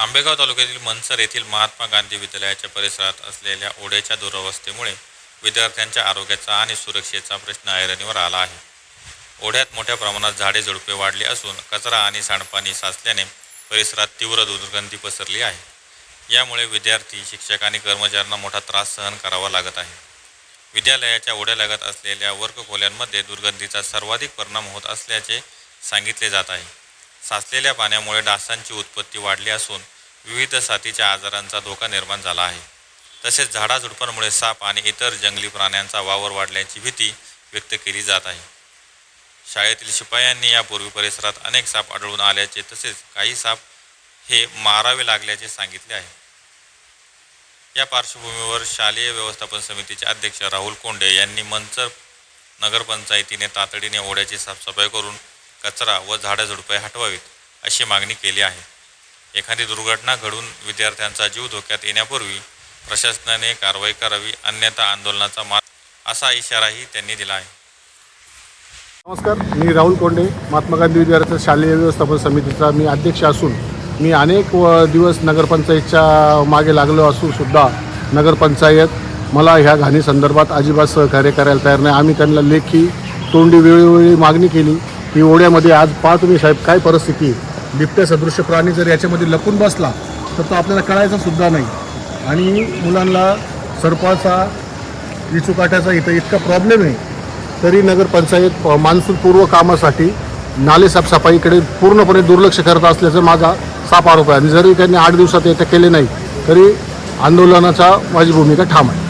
आंबेगाव तालुक्यातील मनसर येथील महात्मा गांधी विद्यालयाच्या परिसरात असलेल्या ओढ्याच्या दुरवस्थेमुळे विद्यार्थ्यांच्या आरोग्याचा आणि सुरक्षेचा प्रश्न ऐरणीवर आला आहे. ओढ्यात मोठ्या प्रमाणात झाडे झुडपे वाढली असून कचरा आणि सांडपाणी साचल्याने परिसरात तीव्र दुर्गंधी पसरली आहे. यामुळे विद्यार्थी, शिक्षक आणि कर्मचाऱ्यांना मोठा त्रास सहन करावा लागत आहे. विद्यालयाच्या ओढ्यालगत असलेल्या वर्गखोल्यांमध्ये दुर्गंधीचा सर्वाधिक परिणाम होत असल्याचे सांगितले जात आहे. साचलेल्या पाण्यामुळे डासांची उत्पत्ती वाढली असून विविध साथीच्या आजारांचा धोका निर्माण झाला आहे. तसेच झाडाझुडपांमुळे साप आणि इतर जंगली प्राण्यांचा वावर वाढल्याची भीती व्यक्त केली जात आहे. शाळेतील शिपायांनी यापूर्वी परिसरात अनेक साप आढळून आल्याचे तसेच काही साप हे मारावे लागल्याचे सांगितले आहे. या पार्श्वभूमीवर शालेय व्यवस्थापन समितीचे अध्यक्ष राहुल कोंडे यांनी मनसर नगरपंचायतीने तातडीने ओढ्याची साफसफाई करून कचरा व झाडझुडपे हटवावीत अशी मागणी केली आहे. एखादी दुर्घटना घडून विद्यार्थ्यांचा जीव धोक्यात येण्यापूर्वी प्रशासनाने कारवाई करावी, अन्यथा आंदोलनाचा मार्ग असा इशाराही त्यांनी दिला आहे. नमस्कार, मी राहुल कोंडे, महात्मा गांधी विद्यालयाच्या शालेय व्यवस्थापन समितीचा मी अध्यक्ष असून मी अनेक दिवस नगरपंचायतच्या मागे लागलो असून सुद्धा नगरपंचायत मला ह्या घाणी संदर्भात अजिबात सहकार्य करायला तयार नाही. आम्ही त्यांना लेखी तोंडी वेळोवेळी मागणी केली की ओढ्यामध्ये आज पहा तुम्ही साहेब काय परिस्थिती, बिबट्या सदृश्य प्राणी जर याच्यामध्ये लपून बसला तर तो आपल्याला कळायचा सुद्धा नाही. आणि मुलांना सर्पाचा, विचूकाट्याचा इथं इतका प्रॉब्लेम आहे, तरी नगरपंचायत मान्सूनपूर्व कामासाठी नाले साफसफाईकडे पूर्णपणे दुर्लक्ष करत असल्याचा माझा साफ आरोप आहे. आणि जरी त्यांनी 8 दिवसात ते केले नाही तरी आंदोलनाचा माझी भूमिका ठाम आहे.